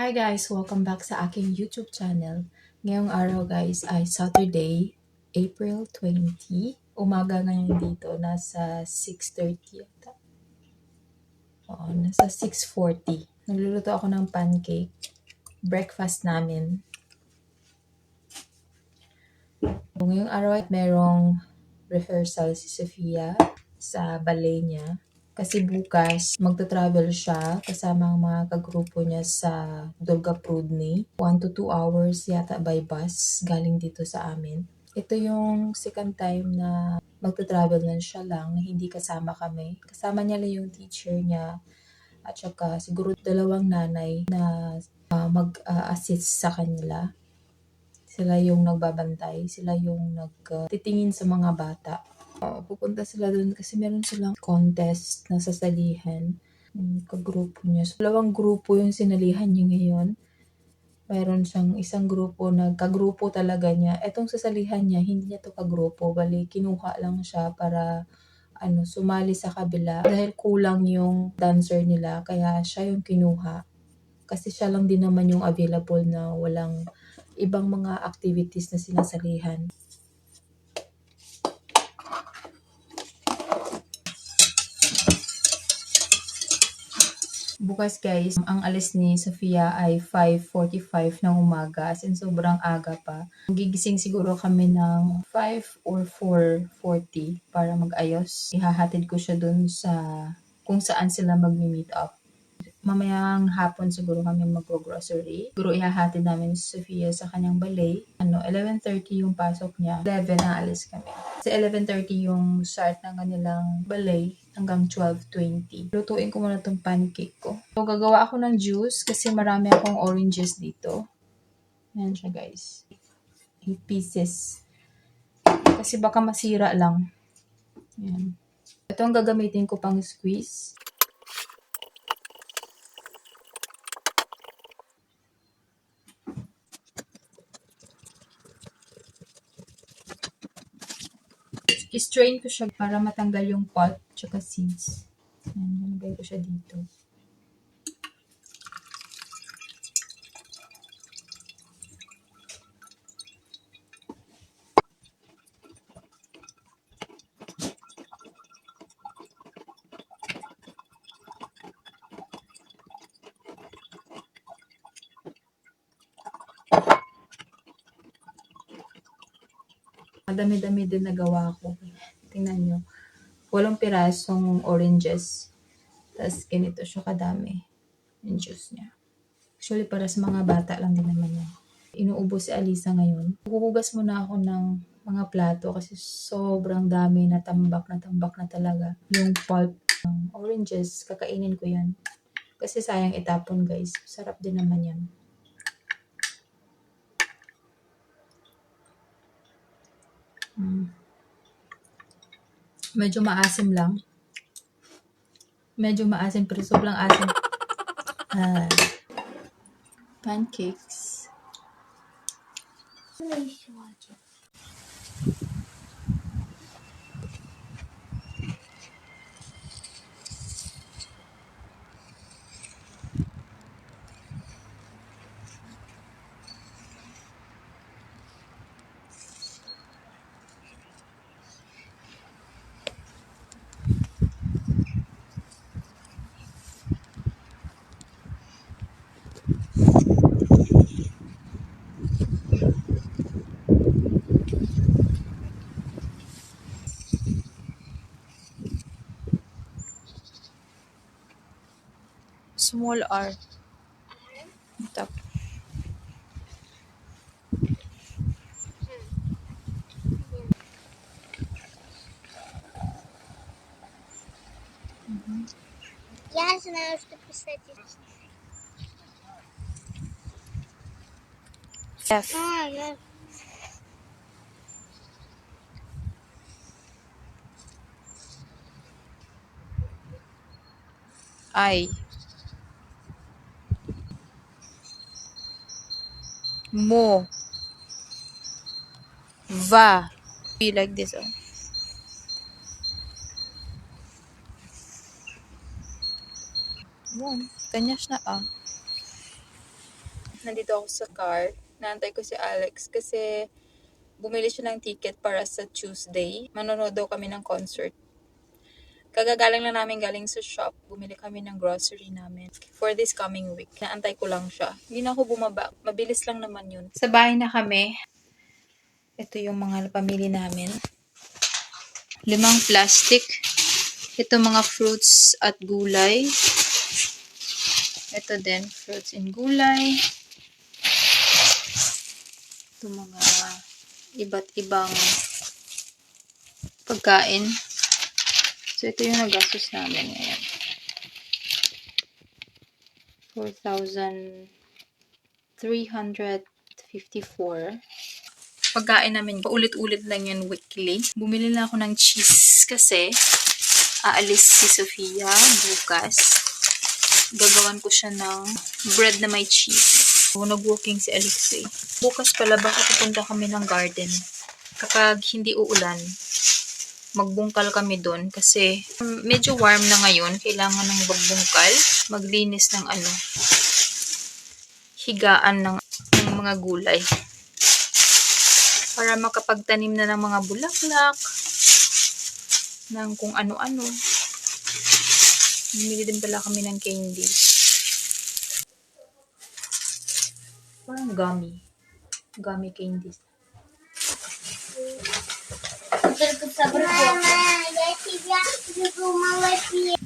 Hi guys! Welcome back sa aking YouTube channel. Ngayong araw guys ay Saturday, April 20. Umaga ngayon dito, nasa 6:30 yata. Oo, nasa 6:40. Nagluluto ako ng pancake. Breakfast namin. Ngayong araw ay merong rehearsal si Sofia sa ballet niya. Kasi bukas, magta-travel siya kasama ang mga kagrupo niya sa Dolga Prudni. 1 to 2 hours yata by bus galing dito sa amin. Ito yung second time na magta-travel na siya lang na hindi kasama kami. Kasama niya lang yung teacher niya at saka siguro dalawang nanay na mag-assist sa kanila. Sila yung nagbabantay, sila yung nagtitingin sa mga bata. Pupunta sila dun kasi meron silang contest na sasalihan. Kagrupo niya. So, dalawang grupo yung sinalihan niya ngayon. Mayroon siyang isang grupo na kagrupo talaga niya. Etong sasalihan niya, hindi niya to kagrupo. Bali, kinuha lang siya para sumali sa kabila. Dahil kulang yung dancer nila, kaya siya yung kinuha. Kasi siya lang din naman yung available na walang ibang mga activities na sinasalihan. Bukas guys, ang alis ni Sofia ay 5:45 ng umaga, as in sobrang aga pa. Gigising siguro kami ng 5 or 4:40 para mag-ayos. Ihahatid ko siya dun sa kung saan sila mag-meet up. Mamayang hapon siguro kami mag-grocery. Siguro ihahatid namin si Sofia sa kanyang ballet. 11:30 yung pasok niya. 11 aalis kami. Kasi 11:30 yung start ng kanilang ballet hanggang 12:20. Lutuin ko muna tong pancake ko. So, gagawa ako ng juice kasi marami akong oranges dito. Yan siya guys. 8 pieces. Kasi baka masira lang. Yan. Ito ang gagamitin ko pang squeeze. I-strain ko siya para matanggal yung pulp tsaka seeds. Yan, nalagay ko siya dito. Madami-dami din nagawa ko. Tingnan nyo. 8 pirasong oranges. Tapos ganito siya kadami. Yung juice niya. Actually, para sa mga bata lang din naman yan. Inuubos si Alisa ngayon. Huhugas muna ako ng mga plato kasi sobrang dami na tambak na talaga. Yung pulp ng oranges, kakainin ko yan. Kasi sayang itapon guys. Sarap din naman yan. Medyo maasim lang. Medyo maasim pero sobrang asim. Pancakes. Small R. Top. Я знаю, что писать. F. Я... I. Mo. Va. Be like this. Oh. Yun. Kanyas na ah. Nandito ako sa car. Naantay ko si Alex kasi bumili siya ng ticket para sa Tuesday. Manonood daw kami ng concert. Kagagaling lang namin galing sa shop. Bumili kami ng grocery namin for this coming week. Naantay ko lang siya. Hindi na ako bumaba. Mabilis lang naman yun. Sa bahay na kami. Ito yung mga pamili namin. 5 plastic. Ito mga fruits at gulay. Ito din, fruits and gulay. Ito mga iba't ibang pagkain. So, ito yung nagastos namin ngayon. 4,354. Pagkain namin, paulit-ulit lang yan weekly. Bumili na ako ng cheese kasi aalis si Sofia bukas. Gagawan ko siya ng bread na may cheese. Nag-walking si Alexei. Bukas pala baka pupunta kami ng garden. Kapag hindi uulan, magbungkal kami doon kasi medyo warm na ngayon. Kailangan ng magbungkal. Maglinis ng higaan ng mga gulay. Para makapagtanim na ng mga bulaklak, ng kung ano-ano. Bumili din pala kami ng candy. Parang gummy. Gummy candies. Мама, я тебя люблю, молодец.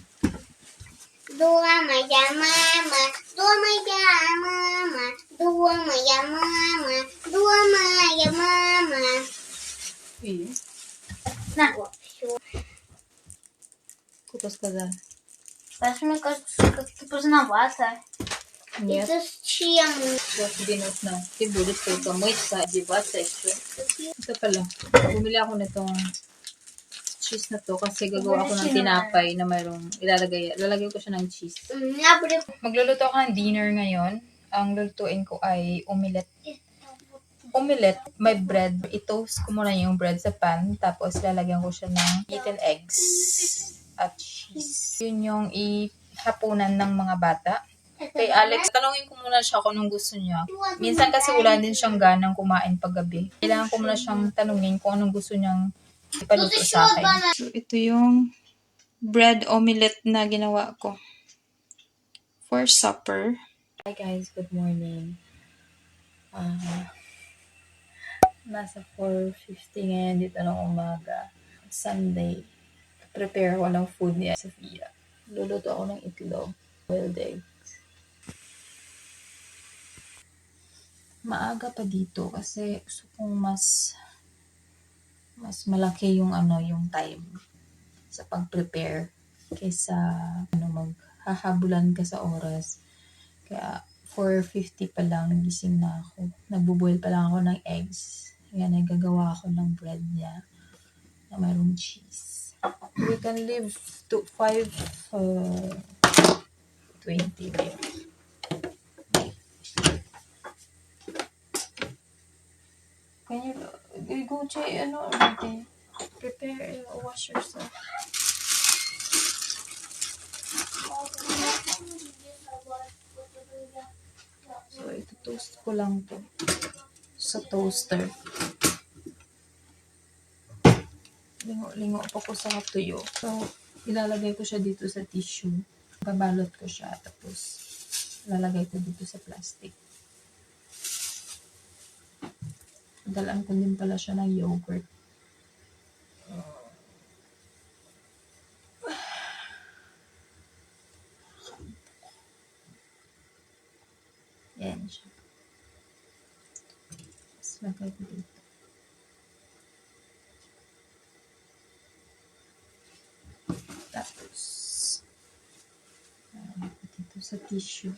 Дома моя мама, дома я мама, дома я мама, дома я мама. Iya. На, вот, все. Куда сказал? Даже мне кажется, как-то поздновато. Нет. Это с чем? Вот тебе нужно. Ты будешь только мыться, одеваться и все. Ito pala. Bumili ako nitong cheese na to kasi gagawa ako ng tinapay na mayroong lalagay ko siya ng cheese. Я буду... Magluluto ako ng dinner ngayon. Ang lulutuin ko ay omelette. Omelette, may bread. I-toast ko muna yung bread sa pan. Tapos lalagyan ko siya ng beaten eggs at cheese. Yun yung ihapunan ng mga bata. Kay Alex, tanungin ko muna siya kung anong gusto niya. Minsan kasi wala din siyang ganang kumain paggabi. Kailangan ko muna siyang tanungin kung anong gusto niyang ipaluto sa akin. So, ito yung bread omelette na ginawa ko for supper. Hi guys, good morning. Nasa 4:50 ngayon dito ng umaga. Sunday. Prepare ako ng food ni Sofia. Luluto ako ng itlog. Boiled egg. Maaga pa dito kasi gusto kong mas malaki yung yung time sa pag-prepare kaysa maghahabulan ka sa oras. Kaya 4:50 pa lang gising na ako. Nagbuboil pa lang ako ng eggs. Kaya nagagawa ako ng bread niya na mayroong cheese. We can live to 5:20 maybe. Can you go to prepare, wash yourself. So, ito-toast ko lang to sa toaster. Lingo pa ko sa tuyo. So, ilalagay ko siya dito sa tissue. Babalot ko siya, tapos ilalagay ko dito sa plastic. Dalaan ko din pala siya ng yogurt. Yan siya. Tapos lagay ko dito. Tapos dito sa tissue.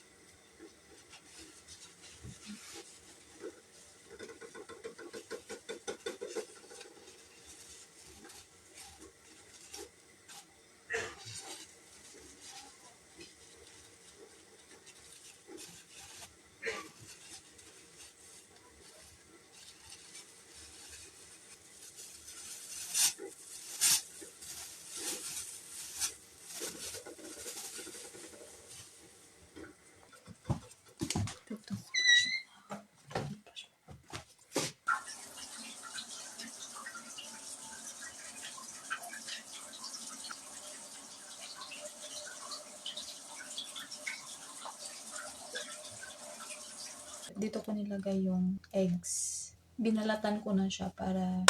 dito ko nilagay yung eggs. Binalatan ko na siya para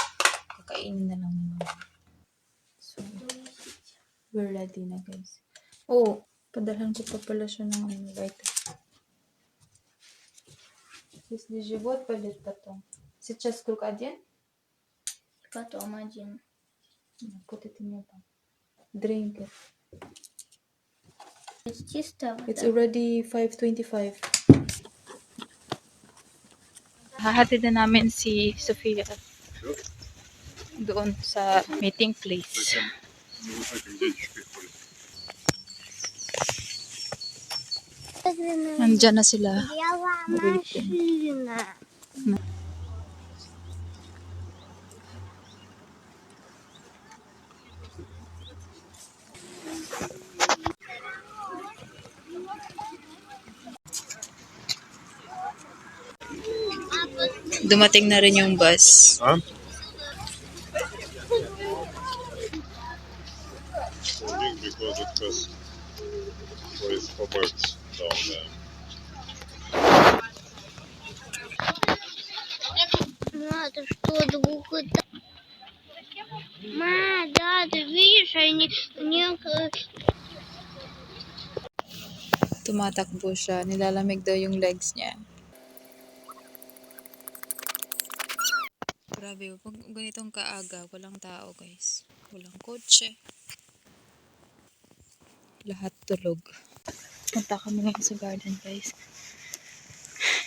kakainin na lang ni mama. So, we're ready na guys. Oh, padalhan ko pa pala siya ng lighter. Если живот болит потом. Сейчас сколько? 1? Потом 1. Put it in your bag. Drink it. Это чистая вода. It's already 5:25. Hahatid na namin si Sofia doon sa meeting place. Nandyan na sila. Машина. Dumating na rin yung bus. А? Because it was for birds down there. Это что, двухэтажный? Ма, да, ты видишь, они Tumatakbo siya. Nilalamig daw yung legs niya. Grabe, pag ganitong kaaga, walang tao guys. Walang kotse. Lahat tulog. Punta kami ngayon sa garden guys.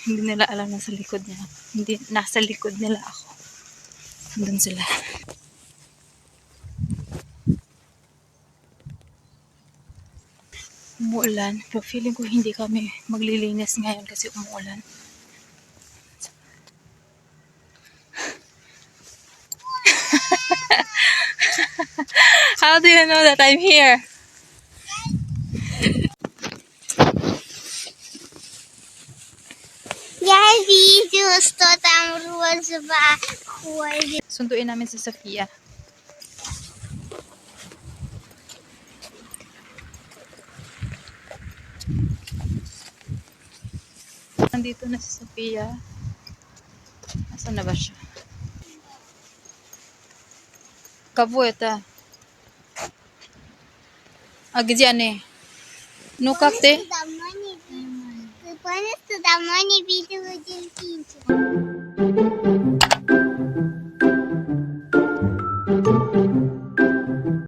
Hindi nila alam na sa likod niya. Hindi, nasa likod nila ako. Doon sila. Umuulan. Pero feeling ko hindi kami maglilinis ngayon kasi umuulan. How do you know that I'm here? Я видела, что там розовая ходит. Sunduin namin si Sofia. Nandito na si Sofia. Nasaan na ba siya? Кого это? А где они? Ну как ты? Ты помнишь, что давно не видела дельфинчика?